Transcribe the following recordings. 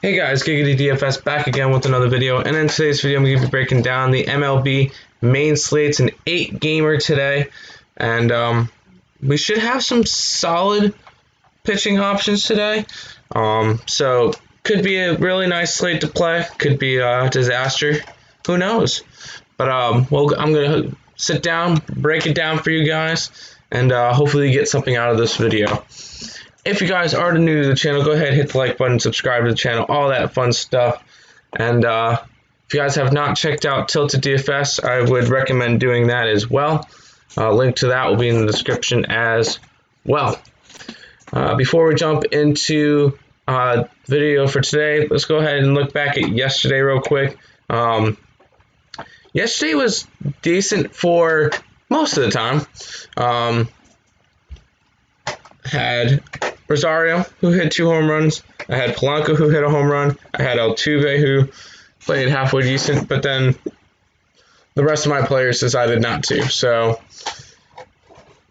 Hey guys, Giggity DFS back again with another video, and in today's video I'm going to be breaking down the MLB main slate. It's an 8-gamer today, and we should have some solid pitching options today. So could be a really nice slate to play, could be a disaster, who knows? But I'm going to sit down, break it down for you guys, and hopefully get something out of this video. If you guys are new to the channel, go ahead, hit the like button, subscribe to the channel, all that fun stuff. And if you guys have not checked out Tilted DFS, I would recommend doing that as well. Link to that will be in the description as well. Before we jump into video for today, let's go ahead and look back at yesterday real quick. Yesterday was decent for most of the time. Had Rosario, who hit 2 home runs. I had Polanco, who hit a home run. I had Altuve, who played halfway decent, but then the rest of my players decided not to. So,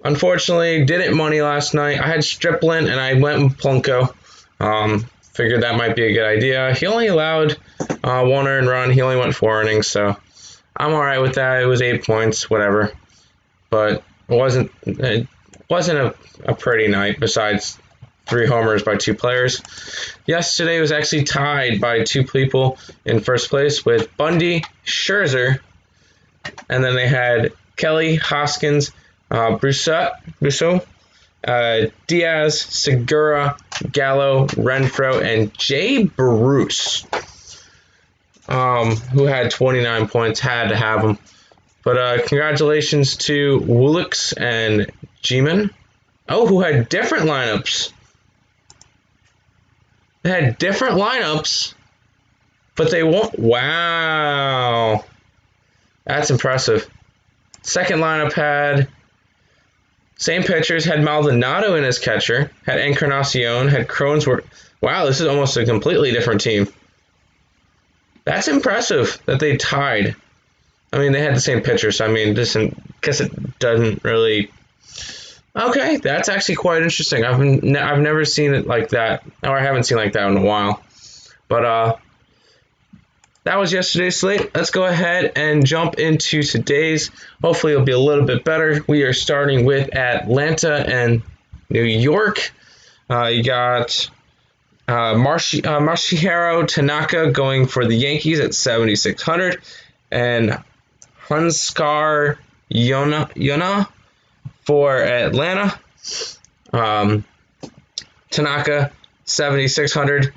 unfortunately, didn't money last night. I had Stripling, and I went with Polanco. Figured that might be a good idea. He only allowed 1 earned run. He only went 4 innings, so I'm all right with that. It was 8 points, whatever. But it wasn't a pretty night besides 3 homers by 2 players. Yesterday was actually tied by 2 people in first place with Bundy, Scherzer, and then they had Kelly, Hoskins, Brousseau, Diaz, Segura, Gallo, Renfroe, and Jay Bruce, who had 29 points, had to have them. But congratulations to Woolix and G-Man. Oh, who had different lineups. They had different lineups, but they won't. Wow. That's impressive. Second lineup had same pitchers, had Maldonado in as catcher, had Encarnacion, had Cronenworth. Wow, this is almost a completely different team. That's impressive that they tied. I mean, they had the same pitcher, so I mean, I guess it doesn't really. Okay, that's actually quite interesting. I've never seen it like that, or I haven't seen like that in a while. But that was yesterday's slate. Let's go ahead and jump into today's. Hopefully, it'll be a little bit better. We are starting with Atlanta and New York. You got Masahiro Tanaka going for the Yankees at 7,600, and Hunskar Yona for Atlanta. Tanaka, 7,600.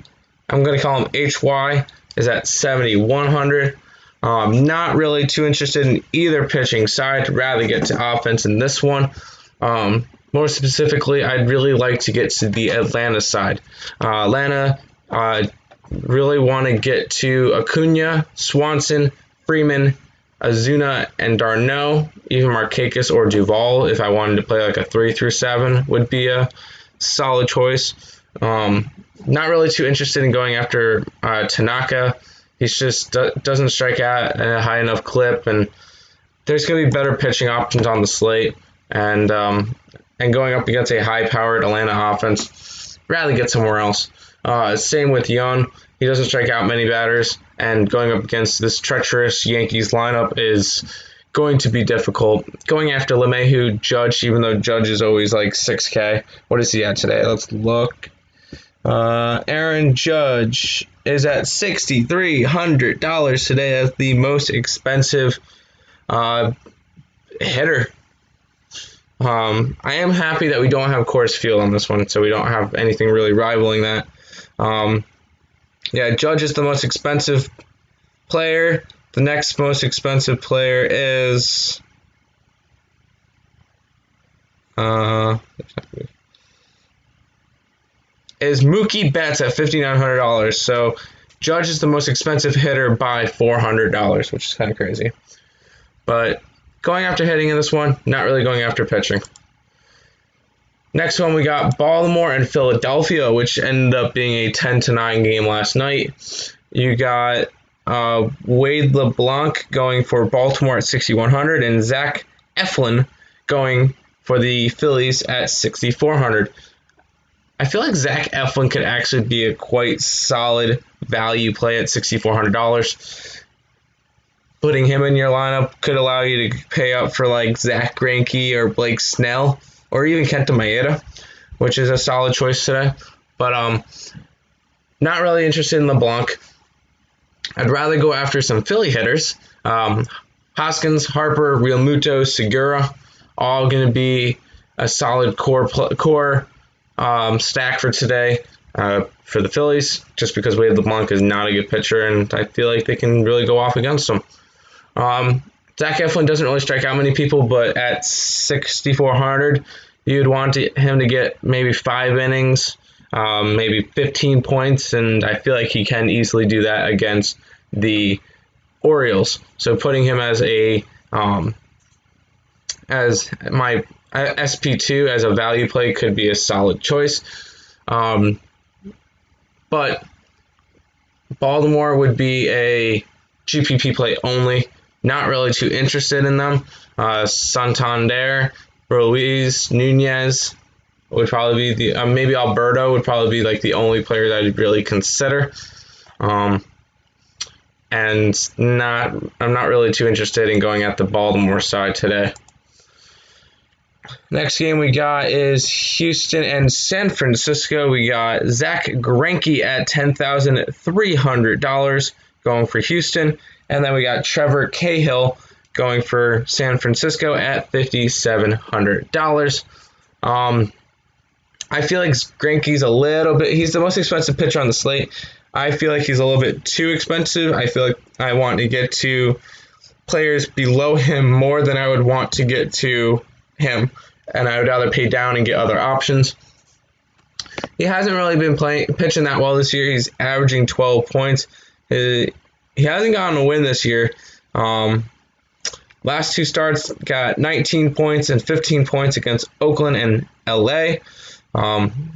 I'm going to call him HY, is at 7,100. Not really too interested in either pitching side. Rather get to offense in this one. More specifically, I'd really like to get to the Atlanta side. Atlanta really want to get to Acuna, Swanson, Freeman, Azuna, and d'Arnaud. Even Markakis or Duvall, if I wanted to play like a 3 through 7, would be a solid choice. Not really too interested in going after Tanaka. He just doesn't strike out at a high enough clip, and there's going to be better pitching options on the slate. And going up against a high-powered Atlanta offense, rather get somewhere else. Same with Young. He doesn't strike out many batters, and going up against this treacherous Yankees lineup is going to be difficult. Going after LeMahieu, Judge, even though Judge is always like 6K. What is he at today? Let's look. Aaron Judge is at $6,300 today as the most expensive hitter. I am happy that we don't have Coors Field on this one, so we don't have anything really rivaling that. Yeah, Judge is the most expensive player. The next most expensive player is Mookie Betts at $5,900. So Judge is the most expensive hitter by $400, which is kind of crazy. But going after hitting in this one, not really going after pitching. Next one, we got Baltimore and Philadelphia, which ended up being a 10-9 game last night. You got Wade LeBlanc going for Baltimore at 6,100, and Zach Eflin going for the Phillies at 6,400. I feel like Zach Eflin could actually be a quite solid value play at $6,400. Putting him in your lineup could allow you to pay up for like Zach Greinke or Blake Snell or even Kenta Maeda, which is a solid choice today. But not really interested in LeBlanc. I'd rather go after some Philly hitters. Hoskins, Harper, Realmuto, Segura, all going to be a solid core stack for today for the Phillies, just because Wade LeBlanc is not a good pitcher, and I feel like they can really go off against him. Zach Eflin doesn't really strike out many people, but at 6,400, you'd want him to get maybe 5 innings, maybe 15 points, and I feel like he can easily do that against the Orioles. So putting him as my SP2 as a value play could be a solid choice. But Baltimore would be a GPP play only. Not really too interested in them. Santander, Ruiz, Nunez would probably be the maybe Alberto would probably be like the only player that I'd really consider. And I'm not really too interested in going at the Baltimore side today. Next game we got is Houston and San Francisco. We got Zach Greinke at $10,300 going for Houston. And then we got Trevor Cahill going for San Francisco at $5,700. I feel like Greinke's a little bit, he's the most expensive pitcher on the slate. I feel like he's a little bit too expensive. I feel like I want to get to players below him more than I would want to get to him. And I would rather pay down and get other options. He hasn't really been pitching that well this year. He's averaging 12 points. He hasn't gotten a win this year. Last 2 starts got 19 points and 15 points against Oakland and LA.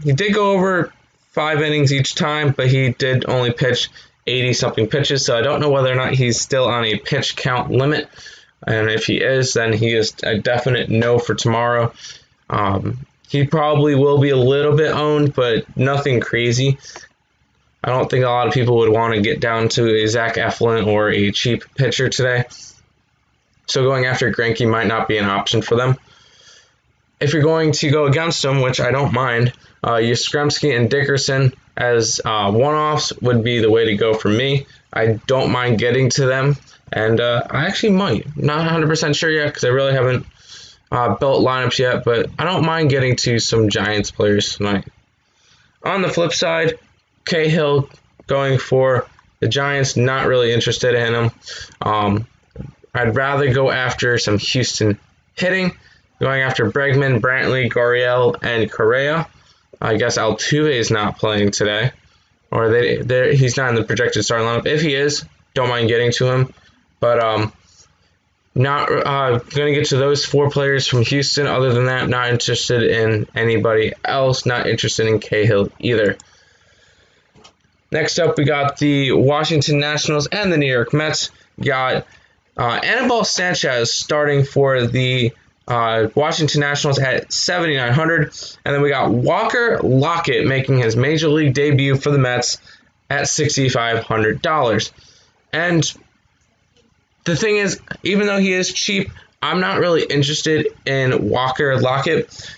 He did go over 5 innings each time, but he did only pitch 80-something pitches, so I don't know whether or not he's still on a pitch count limit. And if he is, then he is a definite no for tomorrow. He probably will be a little bit owned, but nothing crazy. I don't think a lot of people would want to get down to a Zach Eflin or a cheap pitcher today. So going after Greinke might not be an option for them. If you're going to go against them, which I don't mind, Yastrzemski and Dickerson as one-offs would be the way to go for me. I don't mind getting to them, and I actually might. Not 100% sure yet because I really haven't built lineups yet, but I don't mind getting to some Giants players tonight. On the flip side, Cahill going for the Giants, not really interested in him. I'd rather go after some Houston hitting, going after Bregman, Brantley, Gurriel, and Correa. I guess Altuve is not playing today, or he's not in the projected starting lineup. If he is, don't mind getting to him, but not going to get to those 4 players from Houston. Other than that, not interested in anybody else, not interested in Cahill either. Next up, we got the Washington Nationals and the New York Mets. Got Anibal Sanchez starting for the Washington Nationals at $7,900. And then we got Walker Lockett making his Major League debut for the Mets at $6,500. And the thing is, even though he is cheap, I'm not really interested in Walker Lockett.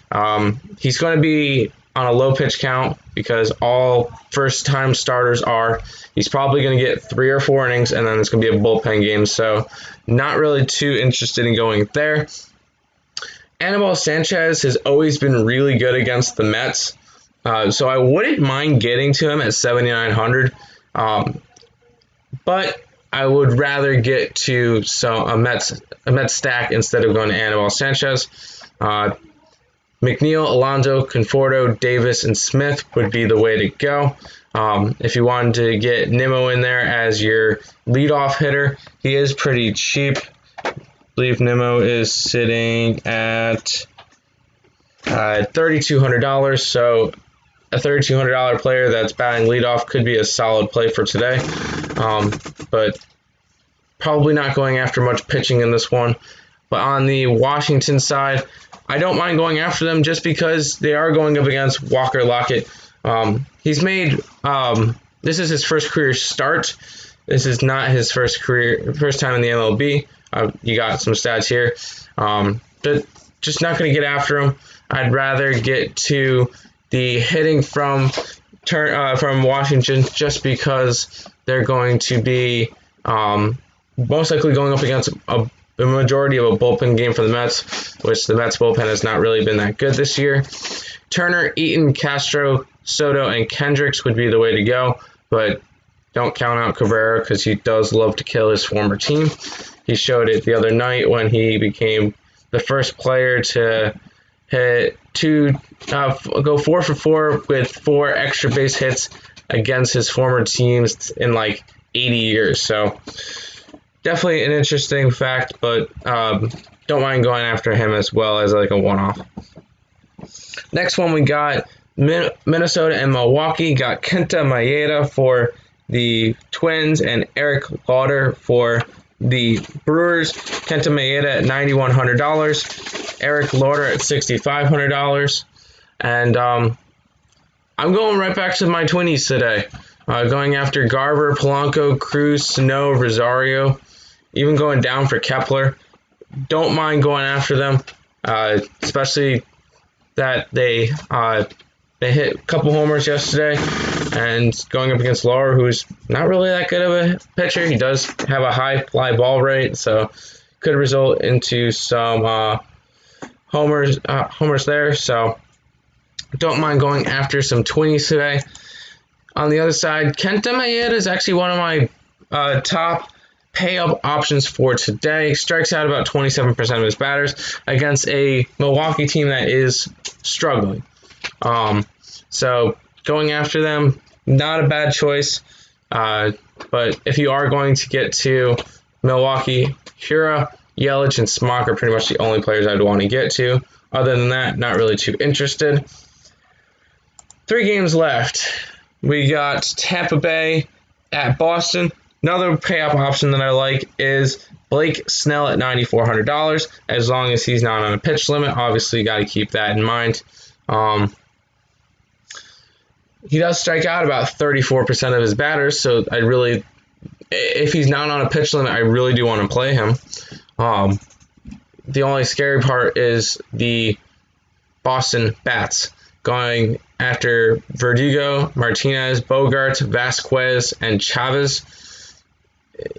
He's going to be on a low pitch count because all first-time starters are. He's probably going to get 3 or 4 innings, and then it's going to be a bullpen game. So not really too interested in going there. Anibal Sanchez has always been really good against the Mets, so I wouldn't mind getting to him at $7,900. But I would rather get to a Mets stack instead of going to Anibal Sanchez. McNeil, Alonso, Conforto, Davis, and Smith would be the way to go. If you wanted to get Nimmo in there as your leadoff hitter, he is pretty cheap. I believe Nimmo is sitting at $3,200, so a $3,200 player that's batting leadoff could be a solid play for today. But probably not going after much pitching in this one. But on the Washington side, I don't mind going after them just because they are going up against Walker Lockett. He's made this is his first career start. This is not his first time in the MLB. You got some stats here, but just not going to get after him. I'd rather get to the hitting from Washington just because they're going to be most likely going up against a majority of a bullpen game for the Mets, which the Mets bullpen has not really been that good this year. Turner, Eaton, Castro, Soto, and Kendricks would be the way to go, but don't count out Cabrera because he does love to kill his former team. He showed it the other night when he became the first player to go 4 for 4 with 4 extra base hits against his former teams in like 80 years. So definitely an interesting fact, but don't mind going after him as well as like a one-off. Next one, we got Minnesota and Milwaukee. Got Kenta Maeda for the Twins and Eric Lauder for the Brewers. Kenta Maeda at $9,100, Eric Lauder at $6,500, and I'm going right back to my Twinnies today. Going after Garver, Polanco, Cruz, Sano, Rosario, even going down for Kepler. Don't mind going after them, especially that they hit a couple homers yesterday, and going up against Lauer, who's not really that good of a pitcher. He does have a high fly ball rate, so could result into some homers there. So don't mind going after some Twinnies today. On the other side, Kenta Maeda is actually one of my top pay-up options for today. Strikes out about 27% of his batters against a Milwaukee team that is struggling. So going after them, not a bad choice. But if you are going to get to Milwaukee, Hura, Yelich, and Smock are pretty much the only players I'd want to get to. Other than that, not really too interested. 3 games left. We got Tampa Bay at Boston. Another pay-up option that I like is Blake Snell at $9,400, as long as he's not on a pitch limit. Obviously, you got to keep that in mind. He does strike out about 34% of his batters, so if he's not on a pitch limit, I really do want to play him. The only scary part is the Boston bats, going after Verdugo, Martinez, Bogart, Vasquez, and Chavez.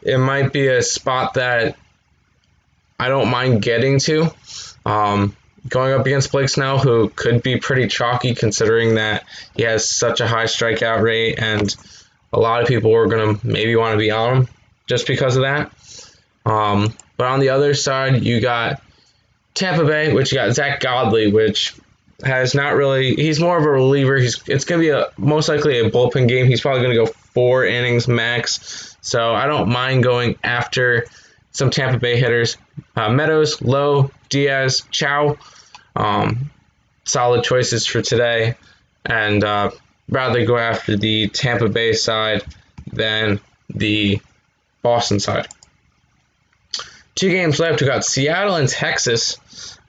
It might be a spot that I don't mind getting to. Going up against Blake Snell, who could be pretty chalky considering that he has such a high strikeout rate, and a lot of people are going to maybe want to be on him just because of that. But on the other side, you got Tampa Bay, which you got Zach Godley, which has not really, he's more of a reliever. It's going to be most likely a bullpen game. He's probably going to go 4 innings max. So I don't mind going after some Tampa Bay hitters. Meadows, Lowe, Diaz, Chow. Solid choices for today. And rather go after the Tampa Bay side than the Boston side. 2 games left. We got Seattle and Texas.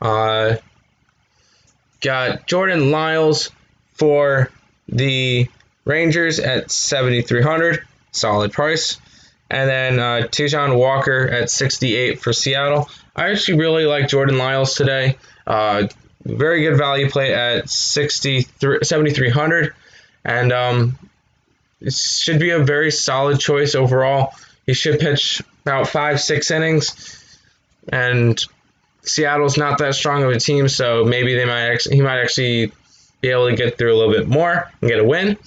Got Jordan Lyles for the Rangers at $7,300, solid price. And then Tijuan Walker at $68 for Seattle. I actually really like Jordan Lyles today. Very good value play at $7,300. And it should be a very solid choice overall. He should pitch about 5-6 innings. And Seattle's not that strong of a team, so maybe he might actually be able to get through a little bit more and get a win.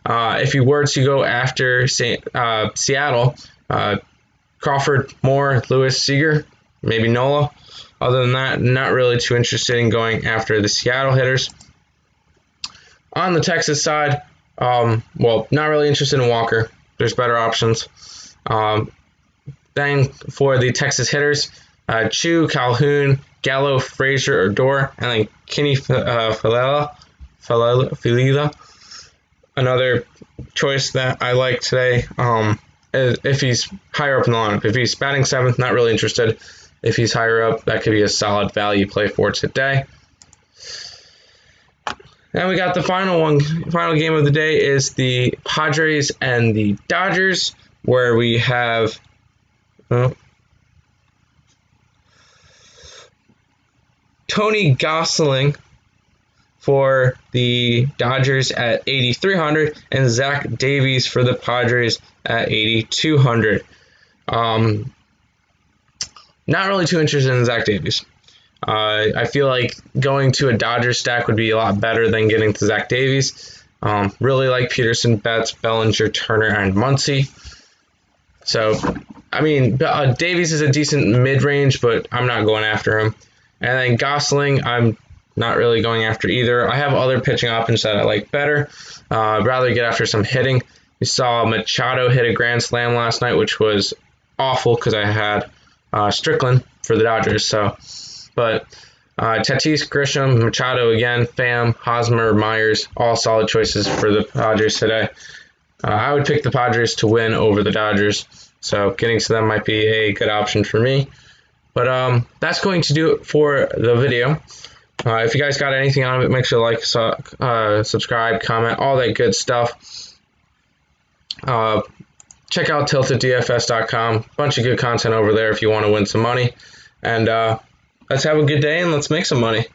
If you were to go after Seattle, Crawford, Moore, Lewis, Seager, maybe Nola. Other than that, not really too interested in going after the Seattle hitters. On the Texas side, not really interested in Walker. There's better options. Then for the Texas hitters, Chu, Calhoun, Gallo, Frazier, Odor, and then Kenny Falila. Another choice that I like today, if he's higher up in the lineup. If he's batting 7th, not really interested. if he's higher up, that could be a solid value play for today. Then we got the final game of the day is the Padres and the Dodgers, where we have Tony Gosling for the Dodgers at 8,300 and Zach Davies for the Padres at 8,200. Not really too interested in Zach Davies. I feel like going to a Dodgers stack would be a lot better than getting to Zach Davies. Really like Peterson, Betts, Bellinger, Turner, and Muncy. So, I mean, Davies is a decent mid-range, but I'm not going after him. And then Gosling, I'm not really going after either. I have other pitching options that I like better. I'd rather get after some hitting. We saw Machado hit a grand slam last night, which was awful because I had Strickland for the Dodgers. But Tatis, Grisham, Machado again, Pham, Hosmer, Myers, all solid choices for the Padres today. I would pick the Padres to win over the Dodgers, so getting to them might be a good option for me. But that's going to do it for the video. If you guys got anything out of it, make sure to like, subscribe, comment, all that good stuff. Check out tilteddfs.com. Bunch of good content over there if you want to win some money. And let's have a good day and let's make some money.